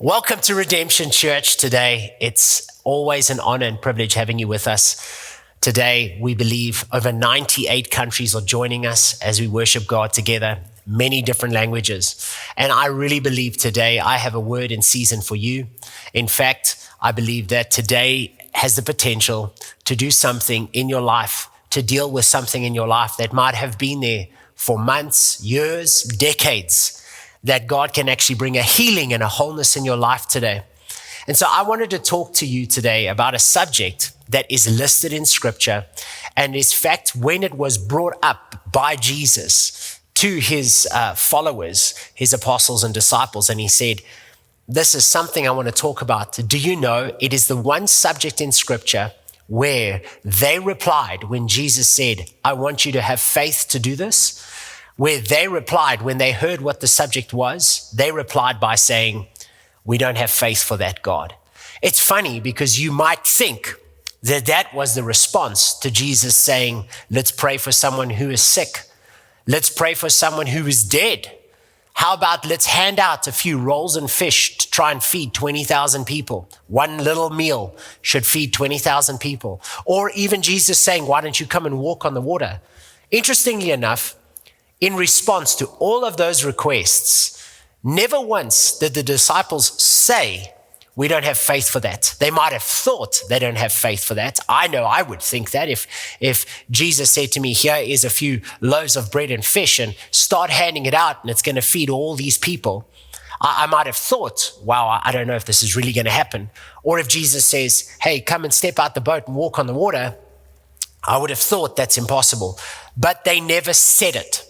Welcome to Redemption Church today. It's always an honor and privilege having you with us. Today, we believe over 98 countries are joining us as we worship God together, many different languages. And I really believe today I have a word in season for you. In fact, I believe that today has the potential to do something in your life, to deal with something in your life that might have been there for months, years, decades, that God can actually bring a healing and a wholeness in your life today. And so I wanted to talk to you today about a subject that is listed in Scripture, and in fact, when it was brought up by Jesus to his followers, his apostles and disciples, and he said, this is something I want to talk about. Do you know it is the one subject in Scripture where they replied when Jesus said, I want you to have faith to do this? Where they replied, when they heard what the subject was, they replied by saying, we don't have faith for that God. It's funny because you might think that that was the response to Jesus saying, let's pray for someone who is sick. Let's pray for someone who is dead. How about let's hand out a few rolls and fish to try and feed 20,000 people. One little meal should feed 20,000 people. Or even Jesus saying, why don't you come and walk on the water? Interestingly enough, in response to all of those requests, never once did the disciples say, we don't have faith for that. They might have thought they don't have faith for that. I know I would think that if Jesus said to me, here is a few loaves of bread and fish and start handing it out and it's going to feed all these people, I might have thought, wow, I don't know if this is really going to happen. Or if Jesus says, hey, come and step out the boat and walk on the water, I would have thought that's impossible. But they never said it.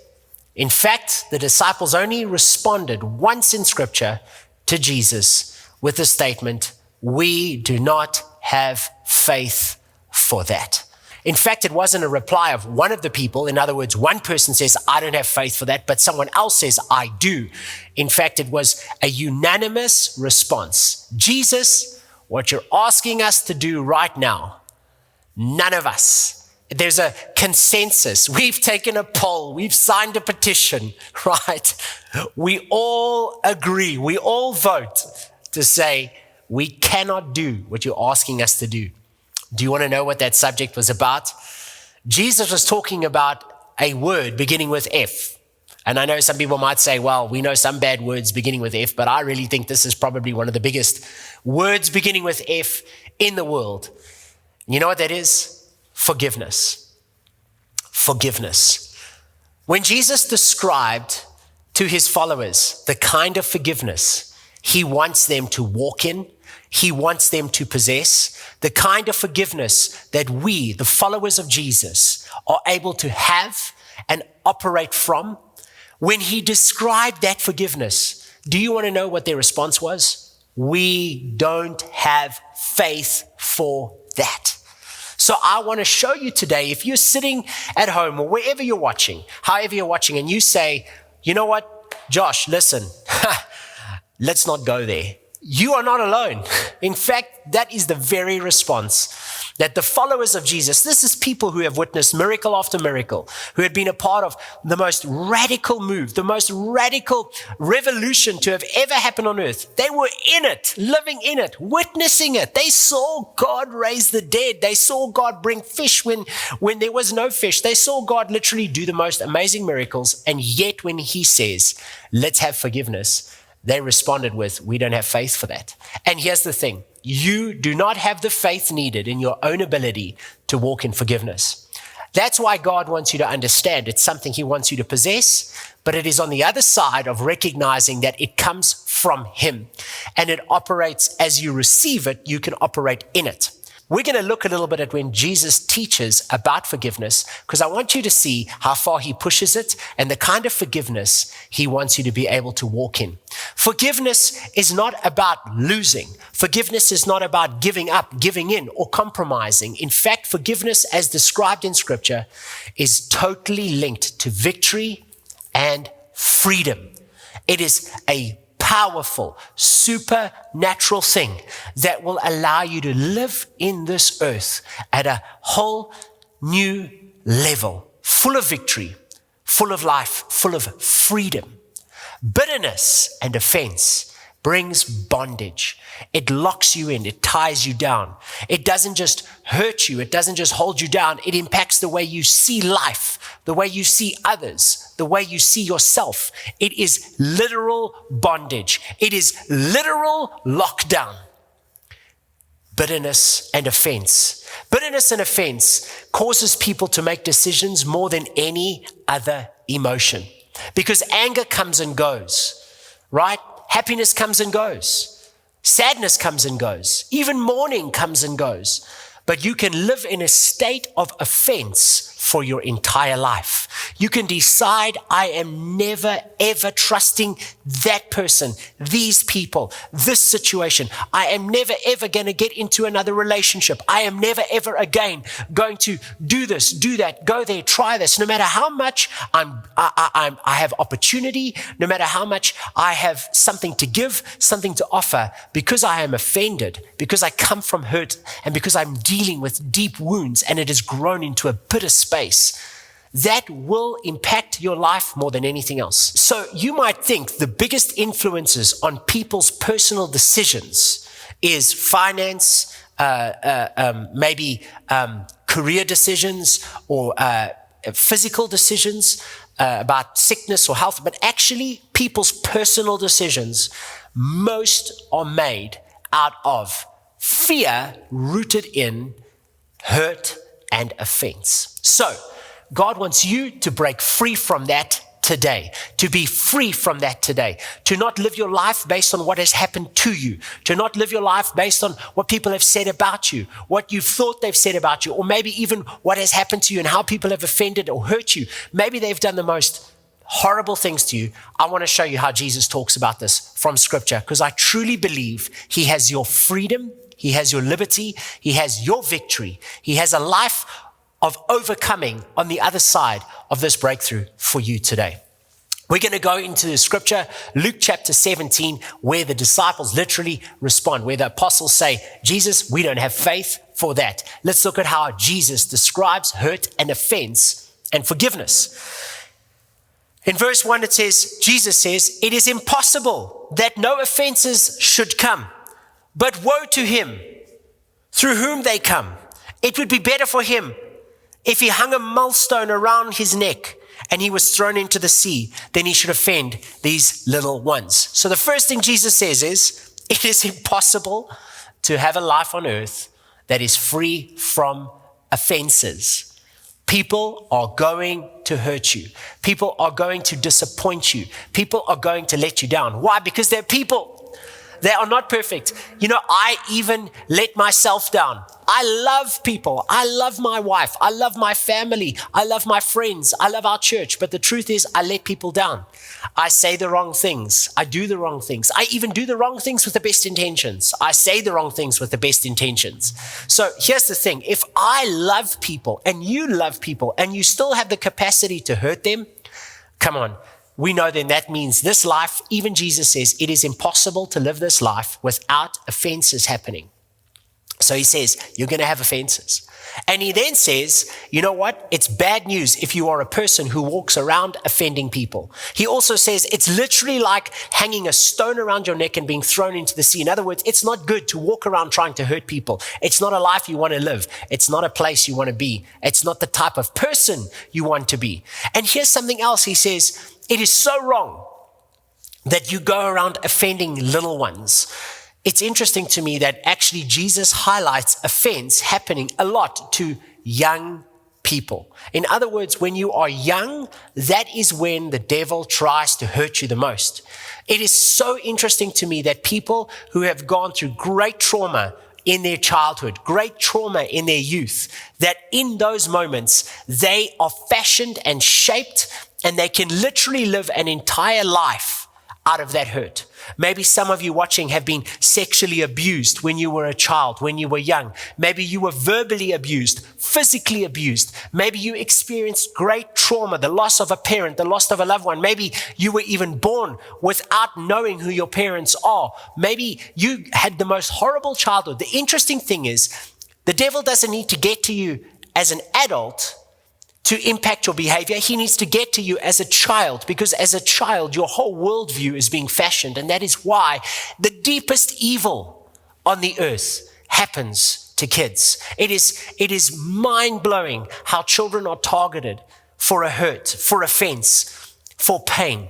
In fact, the disciples only responded once in Scripture to Jesus with the statement, we do not have faith for that. In fact, it wasn't a reply of one of the people. In other words, one person says, I don't have faith for that, but someone else says, I do. In fact, it was a unanimous response. Jesus, what you're asking us to do right now, none of us. There's a consensus. We've taken a poll. We've signed a petition, right? We all agree. We all vote to say we cannot do what you're asking us to do. Do you want to know what that subject was about? Jesus was talking about a word beginning with F. And I know some people might say, well, we know some bad words beginning with F, but I really think this is probably one of the biggest words beginning with F in the world. You know what that is? Forgiveness. Forgiveness. When Jesus described to his followers the kind of forgiveness he wants them to walk in, he wants them to possess, the kind of forgiveness that we, the followers of Jesus, are able to have and operate from, when he described that forgiveness, do you want to know what their response was? We don't have faith for that. So I want to show you today, if you're sitting at home or wherever you're watching, however you're watching, and you say, you know what, Josh, listen, let's not go there. You are not alone. In fact, that is the very response that the followers of Jesus, this is people who have witnessed miracle after miracle, who had been a part of the most radical move, the most radical revolution to have ever happened on earth. They were in it, living in it, witnessing it. They saw God raise the dead. They saw God bring fish when there was no fish. They saw God literally do the most amazing miracles. And yet when he says, let's have forgiveness, they responded with, we don't have faith for that. And here's the thing. You do not have the faith needed in your own ability to walk in forgiveness. That's why God wants you to understand it's something he wants you to possess, but it is on the other side of recognizing that it comes from him and it operates as you receive it, you can operate in it. We're going to look a little bit at when Jesus teaches about forgiveness, because I want you to see how far he pushes it and the kind of forgiveness he wants you to be able to walk in. Forgiveness is not about losing. Forgiveness is not about giving up, giving in, or compromising. In fact, forgiveness, as described in Scripture, is totally linked to victory and freedom. It is a powerful, supernatural thing that will allow you to live in this earth at a whole new level, full of victory, full of life, full of freedom. Bitterness and offense brings bondage. It locks you in. It ties you down. It doesn't just hurt you. It doesn't just hold you down. It impacts the way you see life, the way you see others, the way you see yourself. It is literal bondage. It is literal lockdown. Bitterness and offense. Bitterness and offense causes people to make decisions more than any other emotion, because anger comes and goes, right? Happiness comes and goes. Sadness comes and goes. Even mourning comes and goes. But you can live in a state of offense for your entire life. You can decide, I am never, ever trusting that person, these people, this situation. I am never, ever going to get into another relationship. I am never, ever again going to do this, do that, go there, try this. No matter how much I have opportunity, no matter how much I have something to give, something to offer, because I am offended, because I come from hurt, and because I'm dealing with deep wounds, and it has grown into a bitter space, that will impact your life more than anything else. So you might think the biggest influences on people's personal decisions is finance, maybe career decisions, or physical decisions about sickness or health. But actually, people's personal decisions, most are made out of fear rooted in hurt and offense. So God wants you to break free from that today, to be free from that today, to not live your life based on what has happened to you, to not live your life based on what people have said about you, what you've thought they've said about you, or maybe even what has happened to you and how people have offended or hurt you. Maybe they've done the most horrible things to you. I want to show you how Jesus talks about this from Scripture, because I truly believe He has your freedom, He has your liberty, He has your victory. He has a life of overcoming on the other side of this breakthrough for you today. We're going to go into the Scripture, Luke chapter 17, where the disciples literally respond, where the apostles say, Jesus, we don't have faith for that. Let's look at how Jesus describes hurt and offense and forgiveness. In verse 1, it says, Jesus says, it is impossible that no offenses should come, but woe to him through whom they come. It would be better for him if he hung a millstone around his neck and he was thrown into the sea, then he should offend these little ones. So the first thing Jesus says is, it is impossible to have a life on earth that is free from offenses. People are going to hurt you. People are going to disappoint you. People are going to let you down. Why? Because they're people. They are not perfect. You know, I even let myself down. I love people. I love my wife. I love my family. I love my friends. I love our church. But the truth is, I let people down. I say the wrong things. I do the wrong things. I even do the wrong things with the best intentions. I say the wrong things with the best intentions. So here's the thing. If I love people and you love people and you still have the capacity to hurt them, come on. We know then that means this life, even Jesus says, it is impossible to live this life without offenses happening. So he says, you're going to have offenses. And he then says, you know what? It's bad news if you are a person who walks around offending people. He also says it's literally like hanging a stone around your neck and being thrown into the sea. In other words, it's not good to walk around trying to hurt people. It's not a life you want to live. It's not a place you want to be. It's not the type of person you want to be. And here's something else. He says, it is so wrong that you go around offending little ones. It's interesting to me that actually Jesus highlights offense happening a lot to young people. In other words, when you are young, that is when the devil tries to hurt you the most. It is so interesting to me that people who have gone through great trauma in their childhood, great trauma in their youth, that in those moments, they are fashioned and shaped, and they can literally live an entire life out of that hurt. Maybe some of you watching have been sexually abused when you were a child, when you were young. Maybe you were verbally abused, physically abused. Maybe you experienced great trauma, the loss of a parent, the loss of a loved one. Maybe you were even born without knowing who your parents are. Maybe you had the most horrible childhood. The interesting thing is, the devil doesn't need to get to you as an adult to impact your behavior, he needs to get to you as a child, because as a child, your whole worldview is being fashioned. And that is why the deepest evil on the earth happens to kids. It is mind-blowing how children are targeted for a hurt, for offense, for pain.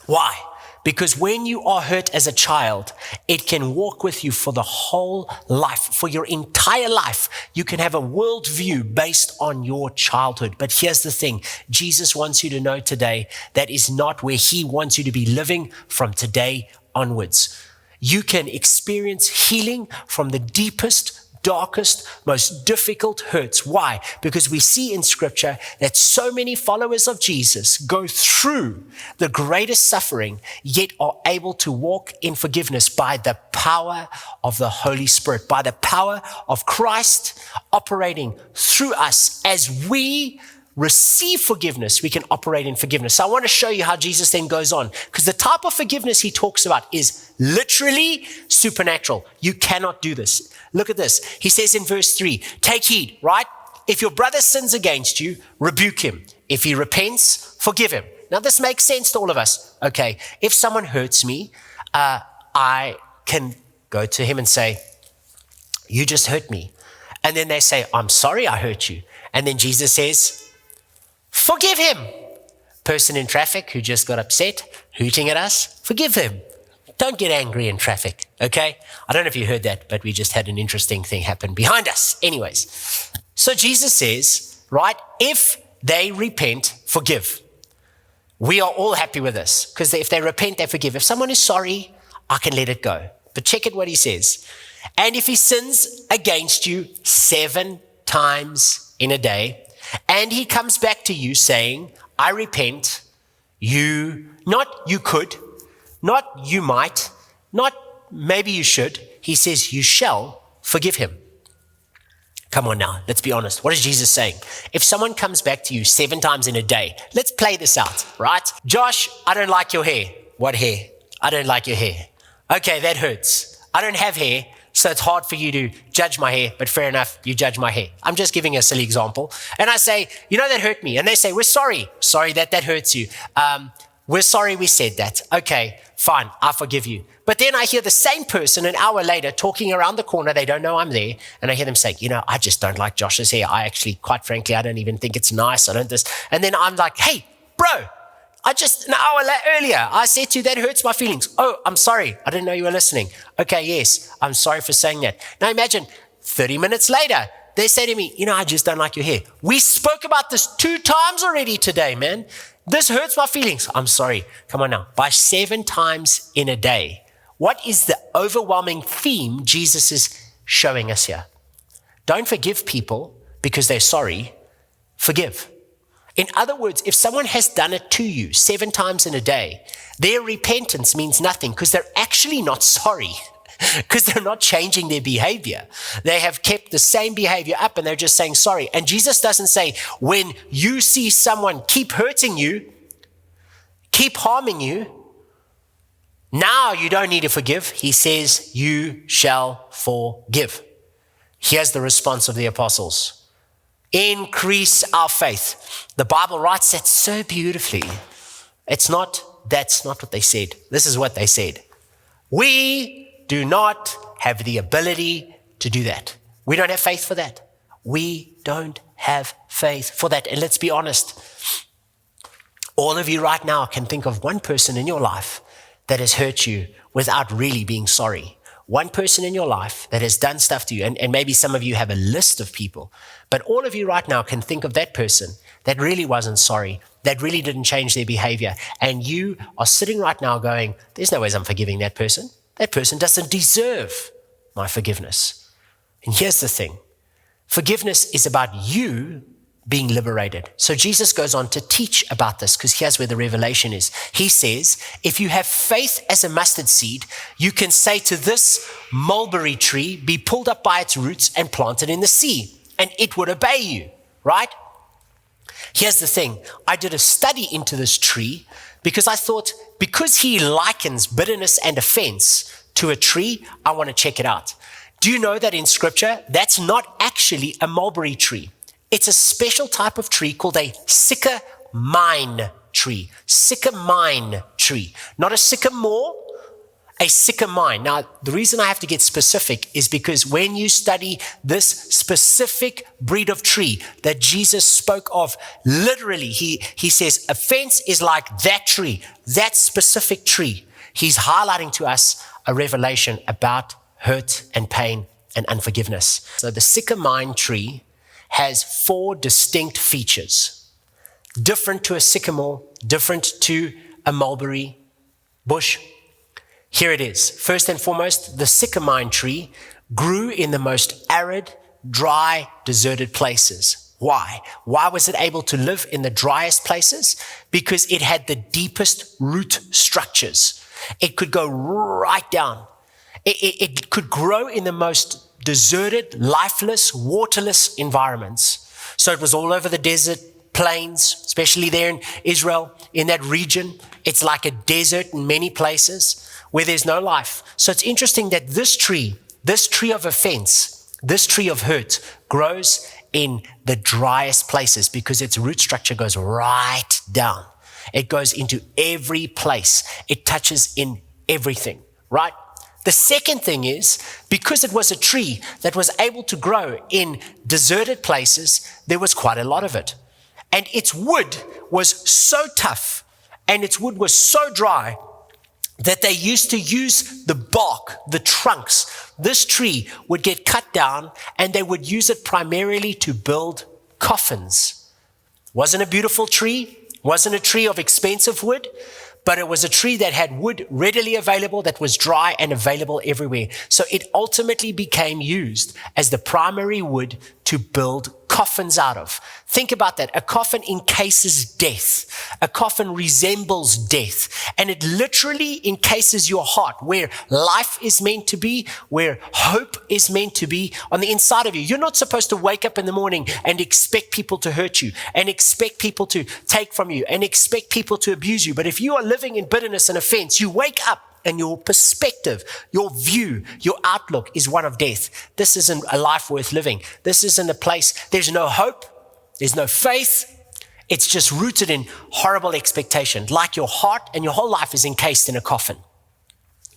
Why? Because when you are hurt as a child, it can walk with you for the whole life, for your entire life. You can have a worldview based on your childhood. But here's the thing. Jesus wants you to know today that is not where he wants you to be living from today onwards. You can experience healing from the deepest, darkest, most difficult hurts. Why? Because we see in scripture that so many followers of Jesus go through the greatest suffering, yet are able to walk in forgiveness by the power of the Holy Spirit, by the power of Christ operating through us. As we receive forgiveness, we can operate in forgiveness. So I want to show you how Jesus then goes on, because the type of forgiveness he talks about is literally supernatural. You cannot do this. Look at this. He says in verse 3, take heed, right? If your brother sins against you, rebuke him. If he repents, forgive him. Now this makes sense to all of us. Okay, if someone hurts me, I can go to him and say, you just hurt me. And then they say, I'm sorry I hurt you. And then Jesus says, forgive him. Person in traffic who just got upset, hooting at us, forgive him. Don't get angry in traffic, okay? I don't know if you heard that, but we just had an interesting thing happen behind us. Anyways, so Jesus says, right, if they repent, forgive. We are all happy with this, because if they repent, they forgive. If someone is sorry, I can let it go. But check it what he says. And if he sins against you 7 times in a day, and he comes back to you saying, I repent, not you could, not you might, not maybe you should. He says, you shall forgive him. Come on now, let's be honest. What is Jesus saying? If someone comes back to you 7 times in a day, let's play this out, right? Josh, I don't like your hair. What hair? I don't like your hair. Okay, that hurts. I don't have hair, so it's hard for you to judge my hair, but fair enough, you judge my hair. I'm just giving a silly example. And I say, that hurt me. And they say, we're sorry. Sorry that hurts you. We're sorry we said that. Okay, fine, I forgive you. But then I hear the same person an hour later talking around the corner. They don't know I'm there. And I hear them saying, I just don't like Josh's hair. I actually, quite frankly, I don't even think it's nice. I don't this. And then I'm like, hey, bro, an hour earlier, I said to you, that hurts my feelings. Oh, I'm sorry. I didn't know you were listening. Okay, yes, I'm sorry for saying that. Now imagine 30 minutes later, they say to me, I just don't like your hair. We spoke about this 2 times already today, man. This hurts my feelings. I'm sorry. Come on now. By 7 times in a day, what is the overwhelming theme Jesus is showing us here? Don't forgive people because they're sorry. Forgive. In other words, if someone has done it to you 7 times in a day, their repentance means nothing because they're actually not sorry, because they're not changing their behavior. They have kept the same behavior up and they're just saying sorry. And Jesus doesn't say, when you see someone keep hurting you, keep harming you, now you don't need to forgive. He says, you shall forgive. Here's the response of the apostles. Increase our faith. The Bible writes that so beautifully. That's not what they said. This is what they said. We do not have the ability to do that. We don't have faith for that. We don't have faith for that. And let's be honest. All of you right now can think of one person in your life that has hurt you without really being sorry. One person in your life that has done stuff to you, and maybe some of you have a list of people, but all of you right now can think of that person that really wasn't sorry, that really didn't change their behavior, and you are sitting right now going, there's no ways I'm forgiving that person. That person doesn't deserve my forgiveness. And here's the thing. Forgiveness is about you being liberated. So Jesus goes on to teach about this because here's where the revelation is. He says, if you have faith as a mustard seed, you can say to this mulberry tree, be pulled up by its roots and planted in the sea, and it would obey you, right? Here's the thing. I did a study into this tree because I thought, because he likens bitterness and offense to a tree, I want to check it out. Do you know that in scripture, that's not actually a mulberry tree? It's a special type of tree called a sycamine tree. Sycamine tree. Not a sycamore, a sycamine. Now, the reason I have to get specific is because when you study this specific breed of tree that Jesus spoke of, literally, he says, a fence is like that tree, that specific tree. He's highlighting to us a revelation about hurt and pain and unforgiveness. So the sycamine tree has 4 distinct features, different to a sycamore, different to a mulberry bush. Here it is. First and foremost, the sycamine tree grew in the most arid, dry, deserted places. Why? Why was it able to live in the driest places? Because it had the deepest root structures. It could go right down. It could grow in the most deserted, lifeless, waterless environments. So it was all over the desert, plains, especially there in Israel, in that region. It's like a desert in many places where there's no life. So it's interesting that this tree of offense, this tree of hurt, grows in the driest places because its root structure goes right down. It goes into every place. It touches in everything, right? The second thing is, because it was a tree that was able to grow in deserted places, there was quite a lot of it. And its wood was so tough and its wood was so dry that they used to use the bark, the trunks. This tree would get cut down and they would use it primarily to build coffins. Wasn't a beautiful tree, wasn't a tree of expensive wood, but it was a tree that had wood readily available, that was dry and available everywhere. So it ultimately became used as the primary wood to build coffins out of. Think about that. A coffin encases death. A coffin resembles death. And it literally encases your heart where life is meant to be, where hope is meant to be on the inside of you. You're not supposed to wake up in the morning and expect people to hurt you and expect people to take from you and expect people to abuse you. But if you are living in bitterness and offense, you wake up and your perspective, your view, your outlook is one of death. This isn't a life worth living. This isn't a place, there's no hope, there's no faith. It's just rooted in horrible expectation, like your heart and your whole life is encased in a coffin.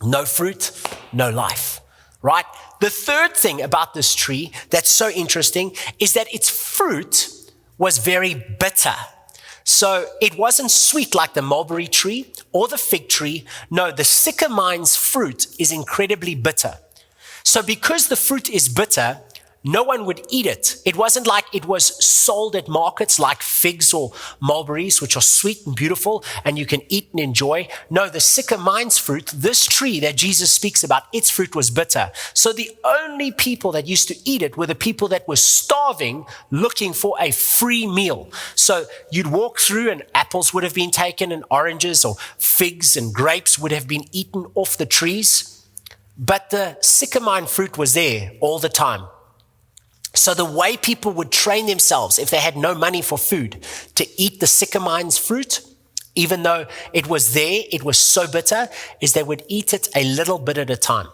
No fruit, no life, right? The third thing about this tree that's so interesting is that its fruit was very bitter. So it wasn't sweet like the mulberry tree or the fig tree. No, the sycamine's fruit is incredibly bitter. So because the fruit is bitter, no one would eat it. It wasn't like it was sold at markets like figs or mulberries, which are sweet and beautiful and you can eat and enjoy. No, the sycamine's fruit, this tree that Jesus speaks about, its fruit was bitter. So the only people that used to eat it were the people that were starving, looking for a free meal. So you'd walk through and apples would have been taken and oranges or figs and grapes would have been eaten off the trees. But the sycamine fruit was there all the time. So the way people would train themselves if they had no money for food to eat the sycamine's fruit, even though it was there, it was so bitter, is they would eat it a little bit at a time,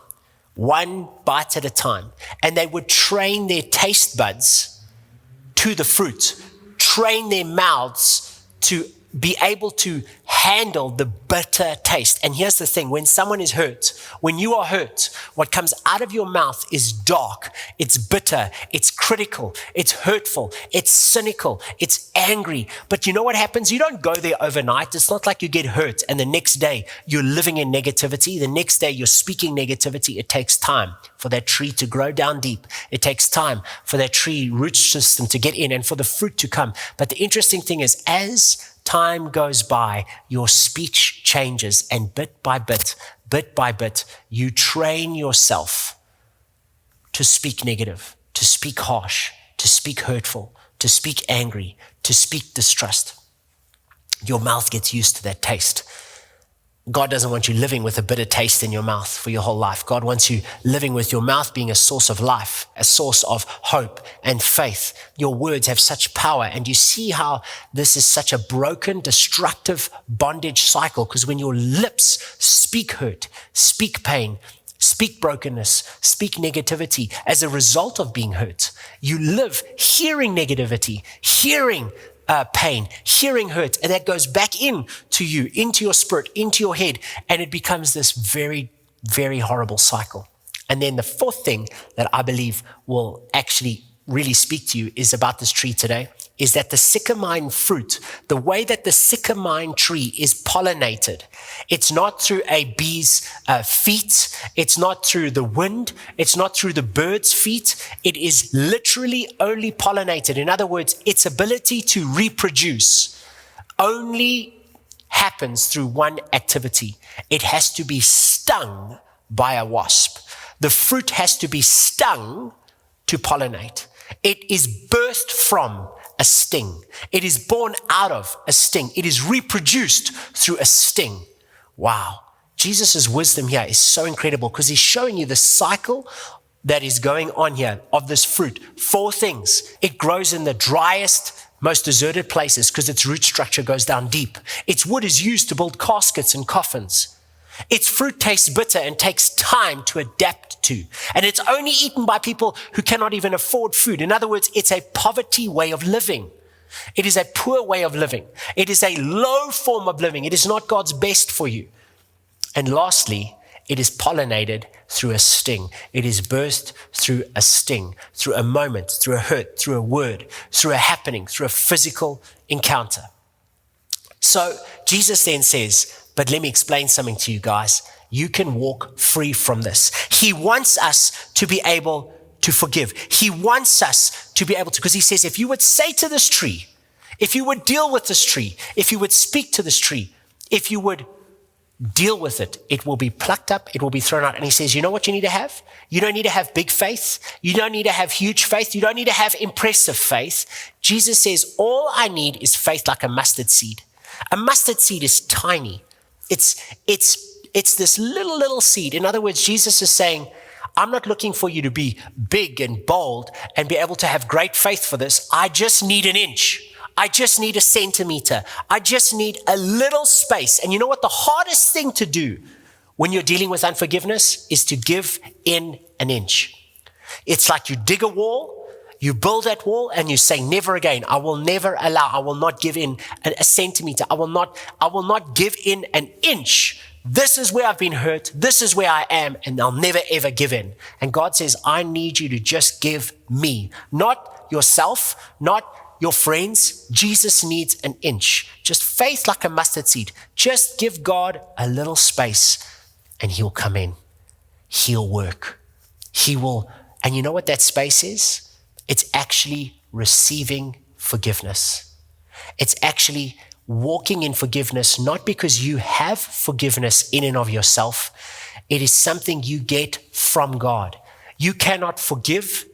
one bite at a time. And they would train their taste buds to the fruit, train their mouths to be able to handle the bitter taste. And here's the thing, when someone is hurt, when you are hurt, what comes out of your mouth is dark, it's bitter, it's critical, it's hurtful, it's cynical, it's angry. But you know what happens? You don't go there overnight. It's not like you get hurt and the next day you're living in negativity. The next day you're speaking negativity. It takes time for that tree to grow down deep. It takes time for that tree root system to get in and for the fruit to come. But the interesting thing is, as time goes by, your speech changes, and bit by bit, you train yourself to speak negative, to speak harsh, to speak hurtful, to speak angry, to speak distrust. Your mouth gets used to that taste. God doesn't want you living with a bitter taste in your mouth for your whole life. God wants you living with your mouth being a source of life, a source of hope and faith. Your words have such power, and you see how this is such a broken, destructive bondage cycle, because when your lips speak hurt, speak pain, speak brokenness, speak negativity as a result of being hurt. You live hearing negativity, hearing pain, hearing hurt, and that goes back into you, into your spirit, into your head, and it becomes this very, very horrible cycle. And then the fourth thing that I believe will actually really speak to you is about this tree today, is that the sycamine fruit, the way that the sycamine tree is pollinated, it's not through a bee's feet, it's not through the wind, it's not through the bird's feet, it is literally only pollinated. In other words, its ability to reproduce only happens through one activity. It has to be stung by a wasp. The fruit has to be stung to pollinate. It is birthed from a sting. It is born out of a sting. It is reproduced through a sting. Wow. Jesus' wisdom here is so incredible because he's showing you the cycle that is going on here of this fruit. 4 things. It grows in the driest, most deserted places because its root structure goes down deep. Its wood is used to build caskets and coffins. Its fruit tastes bitter and takes time to adapt to. And it's only eaten by people who cannot even afford food. In other words, it's a poverty way of living. It is a poor way of living. It is a low form of living. It is not God's best for you. And lastly, it is pollinated through a sting. It is birthed through a sting, through a moment, through a hurt, through a word, through a happening, through a physical encounter. So Jesus then says, but let me explain something to you guys. You can walk free from this. He wants us to be able to forgive. He wants us to be able to, because he says, if you would say to this tree, if you would deal with this tree, if you would speak to this tree, if you would deal with it, it will be plucked up, it will be thrown out. And he says, you know what you need to have? You don't need to have big faith. You don't need to have huge faith. You don't need to have impressive faith. Jesus says, all I need is faith like a mustard seed. A mustard seed is tiny. It's this little seed. In other words, Jesus is saying, I'm not looking for you to be big and bold and be able to have great faith for this. I just need an inch. I just need a centimeter. I just need a little space. And you know what? The hardest thing to do when you're dealing with unforgiveness is to give in an inch. It's like you dig a wall, you build that wall, and you say, never again. I will never allow. I will not give in a centimeter. I will not give in an inch. This is where I've been hurt. This is where I am, and I'll never, ever give in. And God says, I need you to just give me, not yourself, not your friends. Jesus needs an inch. Just faith like a mustard seed. Just give God a little space, and he'll come in. He'll work. He will. And you know what that space is? It's actually receiving forgiveness. It's actually walking in forgiveness, not because you have forgiveness in and of yourself. It is something you get from God. You cannot forgive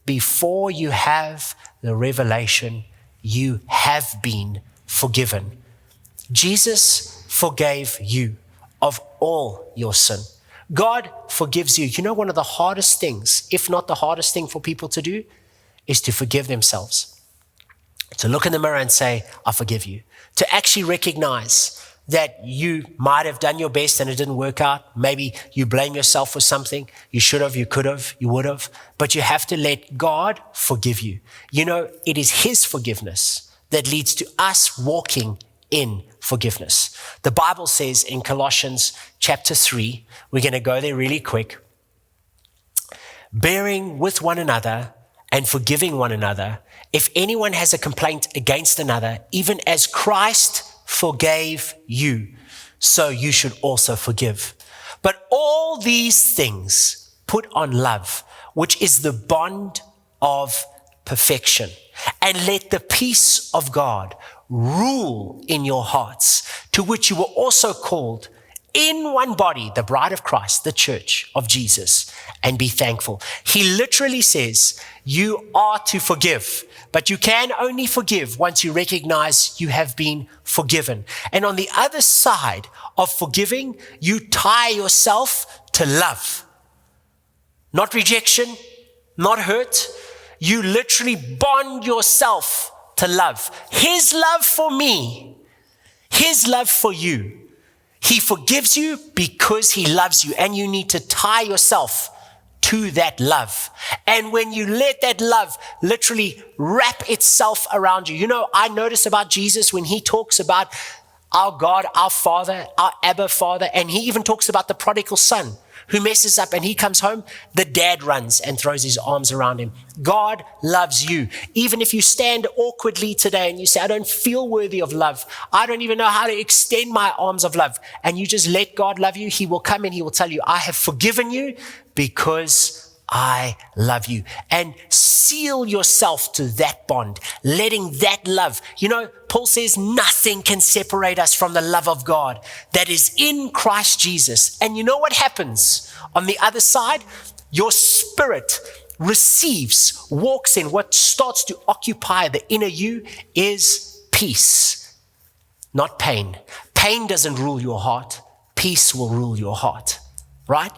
before you have the revelation you have been forgiven. Jesus forgave you of all your sin. God forgives you. You know, one of the hardest things, if not the hardest thing for people to do, is to forgive themselves. To look in the mirror and say, I forgive you. To actually recognize that you might have done your best and it didn't work out. Maybe you blame yourself for something. You should have, you could have, you would have. But you have to let God forgive you. You know, it is his forgiveness that leads to us walking in forgiveness. The Bible says in Colossians chapter 3, we're going to go there really quick, bearing with one another and forgiving one another, if anyone has a complaint against another, even as Christ forgave you, so you should also forgive. But all these things put on love, which is the bond of perfection. And let the peace of God rule in your hearts, to which you were also called in one body, the bride of Christ, the church of Jesus, and be thankful. He literally says you are to forgive, but you can only forgive once you recognize you have been forgiven. And on the other side of forgiving, you tie yourself to love. Not rejection, not hurt. You literally bond yourself to love. His love for me, his love for you. He forgives you because he loves you, and you need to tie yourself to that love. And when you let that love literally wrap itself around you, I notice about Jesus when he talks about our God, our Father, our Abba Father, and he even talks about the prodigal son who messes up and he comes home, the dad runs and throws his arms around him. God loves you. Even if you stand awkwardly today and you say, I don't feel worthy of love. I don't even know how to extend my arms of love. And you just let God love you. He will come and he will tell you, I have forgiven you because I love you. And seal yourself to that bond, letting that love. Paul says nothing can separate us from the love of God that is in Christ Jesus. And you know what happens on the other side? Your spirit receives, walks in. What starts to occupy the inner you is peace, not pain. Pain doesn't rule your heart. Peace will rule your heart, right?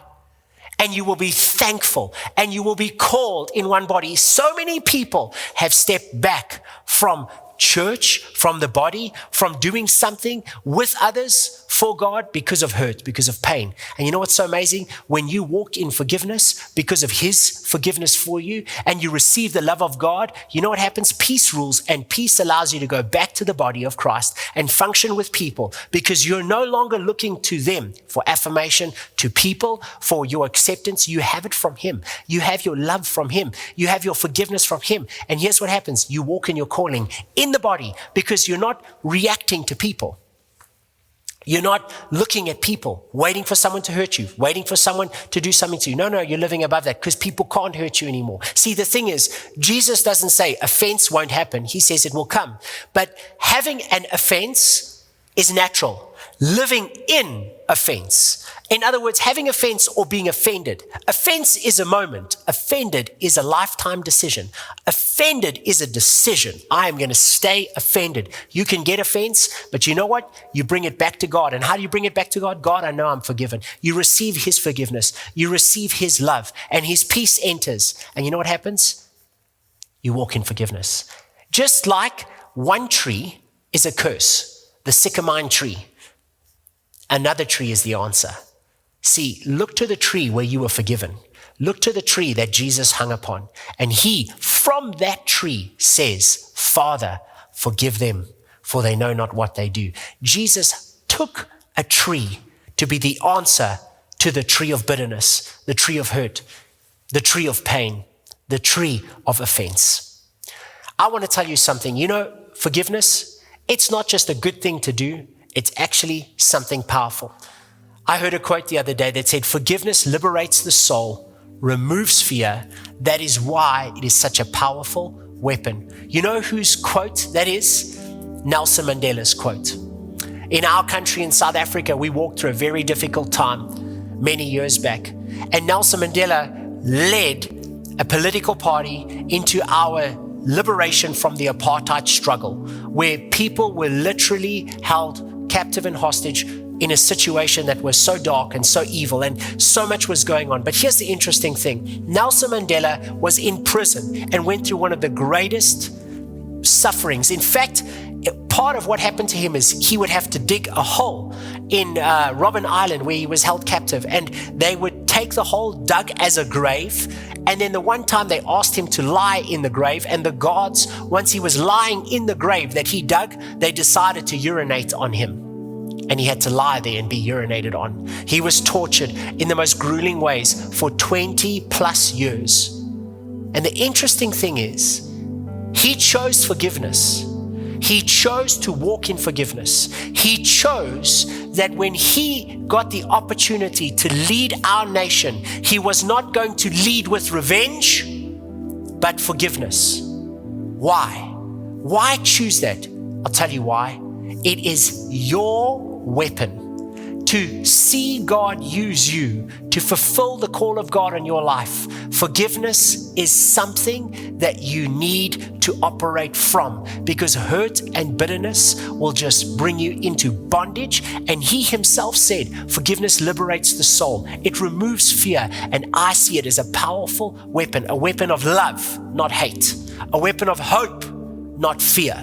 And you will be thankful and you will be called in one body. So many people have stepped back from church, from the body, from doing something with others for God because of hurt, because of pain. And you know what's so amazing? When you walk in forgiveness because of his forgiveness for you and you receive the love of God, you know what happens? Peace rules, and peace allows you to go back to the body of Christ and function with people because you're no longer looking to them for affirmation, to people for your acceptance. You have it from him. You have your love from him. You have your forgiveness from him. And here's what happens. You walk in your calling in the body because you're not reacting to people. You're not looking at people, waiting for someone to hurt you, waiting for someone to do something to you. No, you're living above that because people can't hurt you anymore. See, the thing is, Jesus doesn't say offense won't happen. He says it will come. But having an offense is natural. Living in offense. In other words, having offense or being offended. Offense is a moment. Offended is a lifetime decision. Offended is a decision. I am going to stay offended. You can get offense, but you know what? You bring it back to God. And how do you bring it back to God? God, I know I'm forgiven. You receive his forgiveness. You receive his love, and his peace enters. And you know what happens? You walk in forgiveness. Just like one tree is a curse, the sycamore tree. Another tree is the answer. See, look to the tree where you were forgiven. Look to the tree that Jesus hung upon. And he, from that tree, says, Father, forgive them, for they know not what they do. Jesus took a tree to be the answer to the tree of bitterness, the tree of hurt, the tree of pain, the tree of offense. I want to tell you something. Forgiveness, it's not just a good thing to do. It's actually something powerful. I heard a quote the other day that said, forgiveness liberates the soul, removes fear. That is why it is such a powerful weapon. You know whose quote that is? Nelson Mandela's quote. In our country, in South Africa, we walked through a very difficult time many years back. And Nelson Mandela led a political party into our liberation from the apartheid struggle, where people were literally held captive and hostage in a situation that was so dark and so evil, and so much was going on. But here's the interesting thing. Nelson Mandela was in prison and went through one of the greatest sufferings. In fact, part of what happened to him is he would have to dig a hole in Robben Island where he was held captive, and they would take the hole dug as a grave. And then the one time they asked him to lie in the grave, and the guards, once he was lying in the grave that he dug, they decided to urinate on him. And he had to lie there and be urinated on. He was tortured in the most grueling ways for 20 plus years. And the interesting thing is, he chose forgiveness. He chose to walk in forgiveness. He chose that when he got the opportunity to lead our nation, he was not going to lead with revenge, but forgiveness. Why? Why choose that? I'll tell you why. It is your weapon to see God use you to fulfill the call of God in your life. Forgiveness is something that you need to operate from, because hurt and bitterness will just bring you into bondage. And he himself said, forgiveness liberates the soul. It removes fear. And I see it as a powerful weapon, a weapon of love, not hate, a weapon of hope, not fear.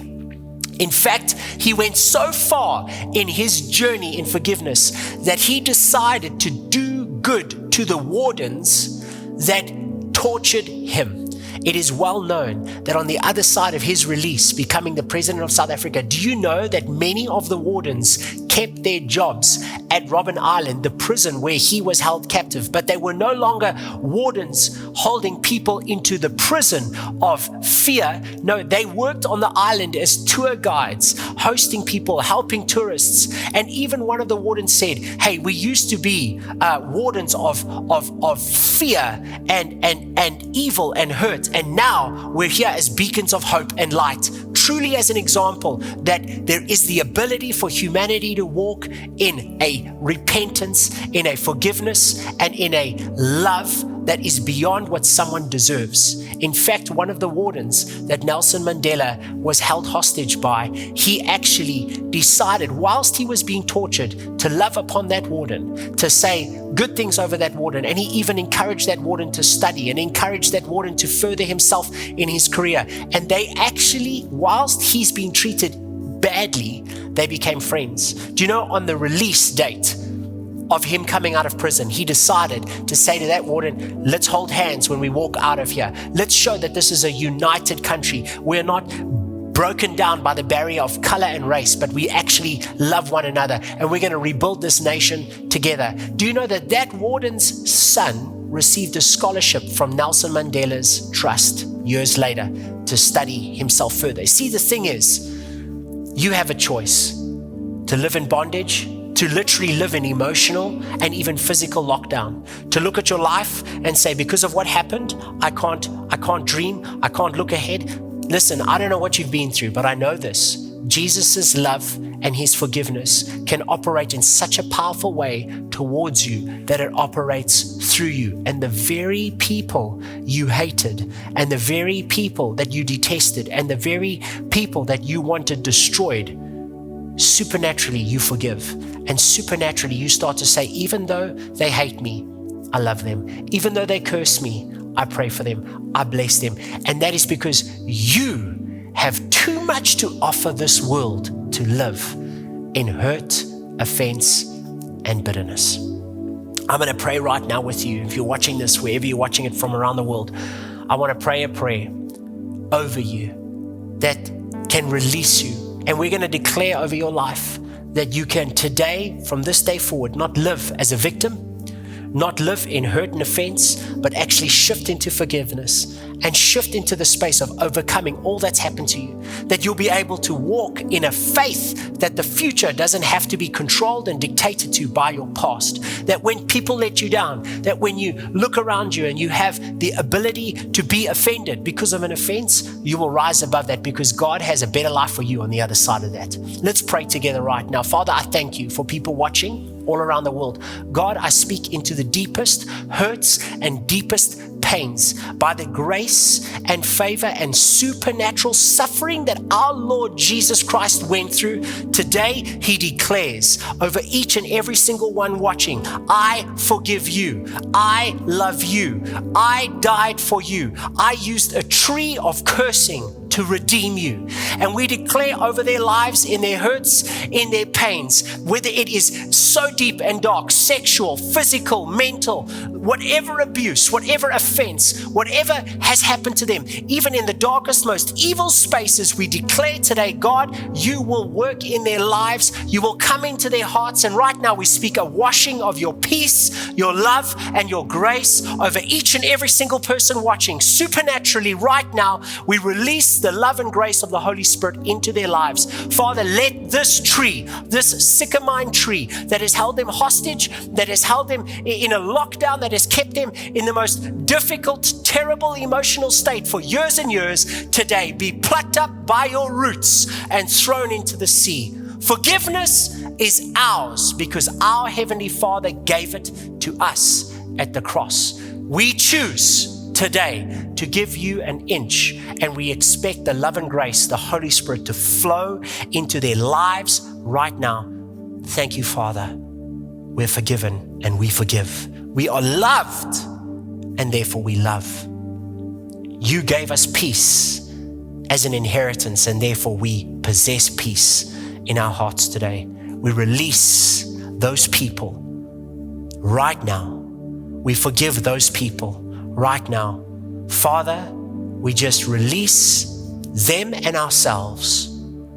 In fact, he went so far in his journey in forgiveness that he decided to do good to the wardens that tortured him. It is well known that on the other side of his release, becoming the president of South Africa, do you know that many of the wardens kept their jobs at Robben Island, the prison where he was held captive, but they were no longer wardens holding people into the prison of fear. No, they worked on the island as tour guides, hosting people, helping tourists. And even one of the wardens said, hey, we used to be wardens of fear and evil and hurt. And now we're here as beacons of hope and light, truly as an example that there is the ability for humanity to walk in a repentance, in a forgiveness, and in a love that is beyond what someone deserves. In fact, one of the wardens that Nelson Mandela was held hostage by, he actually decided whilst he was being tortured to love upon that warden, to say good things over that warden. And he even encouraged that warden to study and encouraged that warden to further himself in his career. And they actually, whilst he's being treated badly, they became friends. Do you know, on the release date of him coming out of prison, he decided to say to that warden, let's hold hands when we walk out of here. Let's show that this is a united country. We're not broken down by the barrier of color and race, but we actually love one another, and we're going to rebuild this nation together. Do you know that that warden's son received a scholarship from Nelson Mandela's trust years later to study himself further? See, the thing is, you have a choice to live in bondage, to literally live in emotional and even physical lockdown, to look at your life and say, because of what happened, I can't dream, I can't look ahead. Listen, I don't know what you've been through, but I know this. Jesus' love and his forgiveness can operate in such a powerful way towards you that it operates through you. And the very people you hated, and the very people that you detested, and the very people that you wanted destroyed, supernaturally you forgive. And supernaturally you start to say, even though they hate me, I love them. Even though they curse me, I pray for them, I bless them. And that is because you have too much to offer this world to live in hurt, offense, and bitterness. I'm going to pray right now with you. If you're watching this, wherever you're watching it from around the world, I want to pray a prayer over you that can release you. And we're going to declare over your life that you can today, from this day forward, not live as a victim, not live in hurt and offense, but actually shift into forgiveness and shift into the space of overcoming all that's happened to you. That you'll be able to walk in a faith that the future doesn't have to be controlled and dictated to by your past. That when people let you down, that when you look around you and you have the ability to be offended because of an offense, you will rise above that because God has a better life for you on the other side of that. Let's pray together right now. Father, I thank you for people watching all around the world. God, I speak into the deepest hurts and deepest pains by the grace and favor and supernatural suffering that our Lord Jesus Christ went through. Today, he declares over each and every single one watching, I forgive you. I love you. I died for you. I used a tree of cursing to redeem you. And we declare over their lives, in their hurts, in their pains, whether it is so deep and dark, sexual, physical, mental, whatever abuse, whatever offense, whatever has happened to them, even in the darkest, most evil spaces, we declare today, God, you will work in their lives. You will come into their hearts. And right now we speak a washing of your peace, your love, and your grace over each and every single person watching. Supernaturally, right now, we release the love and grace of the Holy Spirit into their lives. Father, let this tree, this sycamore tree that has held them hostage, that has held them in a lockdown, that has kept them in the most difficult, terrible emotional state for years and years, today be plucked up by your roots and thrown into the sea. Forgiveness is ours because our Heavenly Father gave it to us at the cross. We choose today to give you an inch, and we expect the love and grace, the Holy Spirit, to flow into their lives right now. Thank you, Father. We're forgiven and we forgive. We are loved and therefore we love. You gave us peace as an inheritance, and therefore we possess peace in our hearts today. We release those people right now. We forgive those people right now. Father, we just release them and ourselves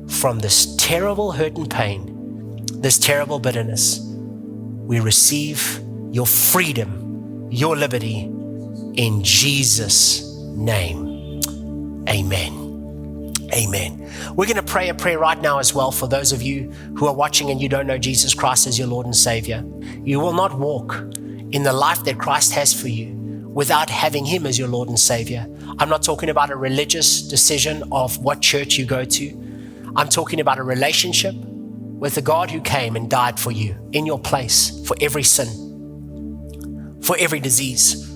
from this terrible hurt and pain, this terrible bitterness. We receive your freedom, your liberty in Jesus' name. Amen. Amen. We're going to pray a prayer right now as well for those of you who are watching and you don't know Jesus Christ as your Lord and Savior. You will not walk in the life that Christ has for you without having Him as your Lord and Savior. I'm not talking about a religious decision of what church you go to. I'm talking about a relationship with the God who came and died for you in your place, for every sin, for every disease,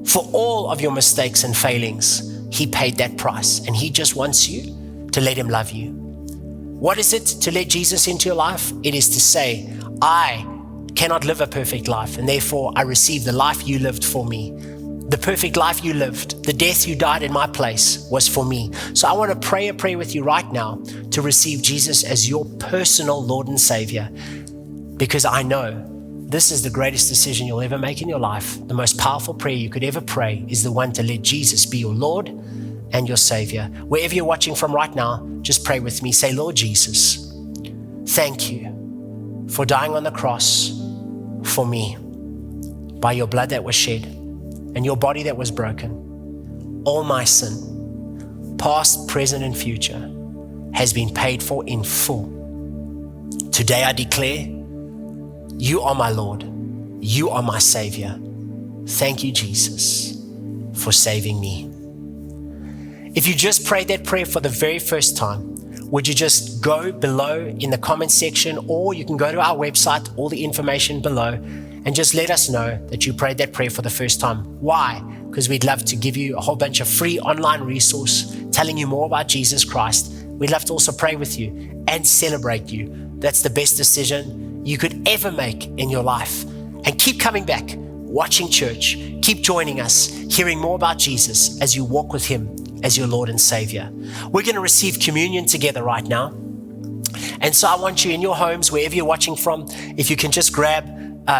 for all of your mistakes and failings. He paid that price, and He just wants you to let Him love you. What is it to let Jesus into your life? It is to say, I cannot live a perfect life, and therefore I receive the life you lived for me. The perfect life you lived, the death you died in my place was for me. So I want to pray a prayer with you right now to receive Jesus as your personal Lord and Savior, because I know this is the greatest decision you'll ever make in your life. The most powerful prayer you could ever pray is the one to let Jesus be your Lord and your Savior. Wherever you're watching from right now, just pray with me. Say, Lord Jesus, thank you for dying on the cross for me by your blood that was shed and your body that was broken. All my sin, past, present, and future, has been paid for in full. Today I declare, you are my Lord. You are my Savior. Thank you, Jesus, for saving me. If you just prayed that prayer for the very first time, would you just go below in the comment section, or you can go to our website, all the information below, and just let us know that you prayed that prayer for the first time. Why? Because we'd love to give you a whole bunch of free online resource telling you more about Jesus Christ. We'd love to also pray with you and celebrate you. That's the best decision you could ever make in your life. And keep coming back, watching church. Keep joining us, hearing more about Jesus as you walk with Him as your Lord and Savior. We're going to receive communion together right now. And so I want you in your homes, wherever you're watching from, if you can just grab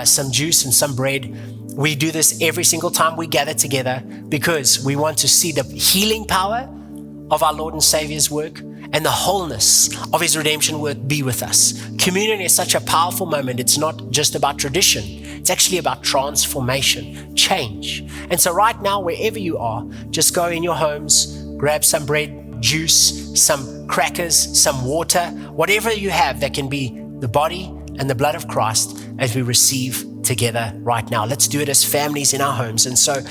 some juice and some bread. We do this every single time we gather together because we want to see the healing power of our Lord and Savior's work and the wholeness of His redemption work be with us. Communion is such a powerful moment. It's not just about tradition. It's actually about transformation, change. And so right now, wherever you are, just go in your homes, grab some bread, juice, some crackers, some water, whatever you have that can be the body and the blood of Christ as we receive together right now. Let's do it as families in our homes. And so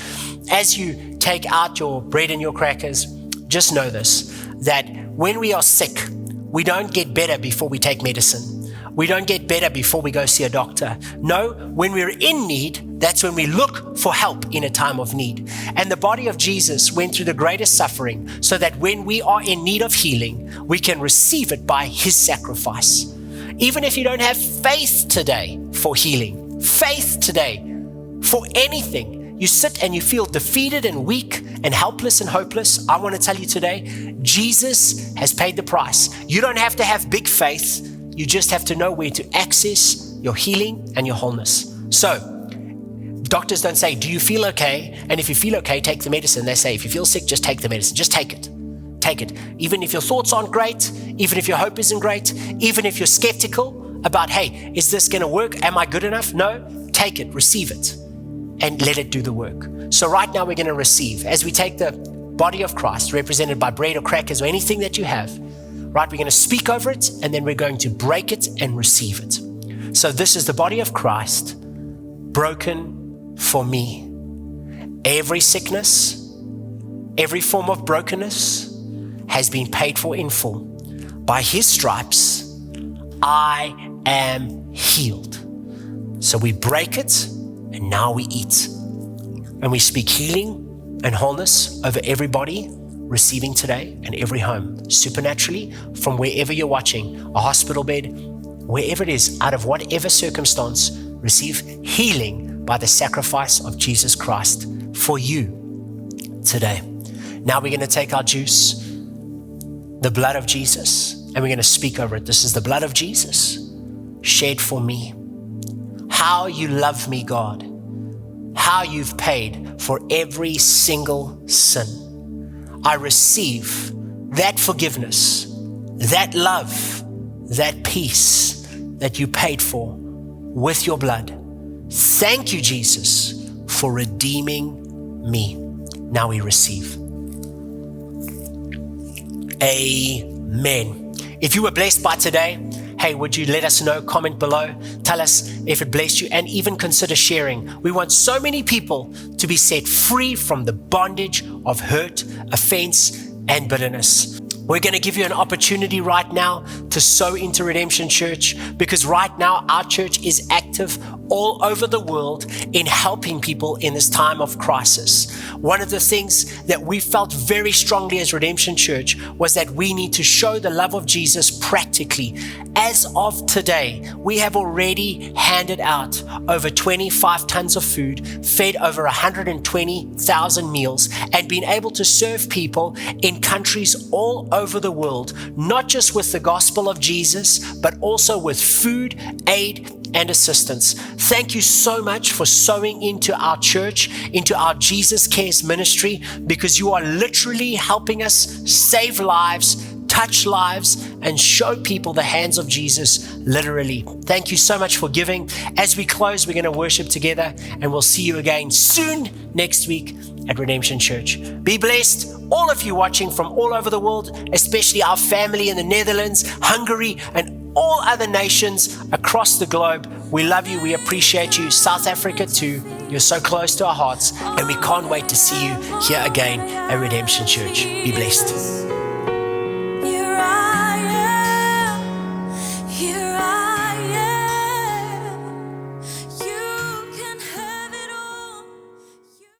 as you take out your bread and your crackers, just know this, that when we are sick, we don't get better before we take medicine. We don't get better before we go see a doctor. No, when we're in need, that's when we look for help in a time of need. And the body of Jesus went through the greatest suffering so that when we are in need of healing, we can receive it by His sacrifice. Even if you don't have faith today for healing, faith today for anything, you sit and you feel defeated and weak and helpless and hopeless, I want to tell you today, Jesus has paid the price. You don't have to have big faith. You just have to know where to access your healing and your wholeness. So, doctors don't say, do you feel okay? And if you feel okay, take the medicine. They say, if you feel sick, just take the medicine. Just take it. Take it. Even if your thoughts aren't great, even if your hope isn't great, even if you're skeptical about, hey, is this going to work? Am I good enough? No, take it, receive it, and let it do the work. So right now we're going to receive. As we take the body of Christ, represented by bread or crackers or anything that you have, right, we're going to speak over it, and then we're going to break it and receive it. So this is the body of Christ, broken for me. Every sickness, every form of brokenness has been paid for in full. By His stripes, I am healed. So we break it, and now we eat. And we speak healing and wholeness over everybody receiving today and every home, supernaturally, from wherever you're watching, a hospital bed, wherever it is, out of whatever circumstance, receive healing by the sacrifice of Jesus Christ for you today. Now we're going to take our juice the blood of Jesus, and we're going to speak over it. This is the blood of Jesus shed for me. How you love me, God. How you've paid for every single sin. I receive that forgiveness, that love, that peace that you paid for with your blood. Thank you, Jesus, for redeeming me. Now we receive. Amen. If you were blessed by today, hey, would you let us know? Comment below. Tell us if it blessed you, and even consider sharing. We want so many people to be set free from the bondage of hurt, offense, and bitterness. We're going to give you an opportunity right now to sow into Redemption Church, because right now our church is active all over the world in helping people in this time of crisis. One of the things that we felt very strongly as Redemption Church was that we need to show the love of Jesus practically. As of today, we have already handed out over 25 tons of food, fed over 120,000 meals, and been able to serve people in countries all over the world, not just with the gospel of Jesus, but also with food, aid, and assistance. Thank you so much for sowing into our church, into our Jesus Cares ministry, because you are literally helping us save lives, touch lives, and show people the hands of Jesus, literally. Thank you so much for giving. As we close, we're going to worship together, and we'll see you again soon next week at Redemption Church. Be blessed, all of you watching from all over the world, especially our family in the Netherlands, Hungary, and all other nations across the globe. We love you. We appreciate you. South Africa too. You're so close to our hearts, and we can't wait to see you here again at Redemption Church. Be blessed.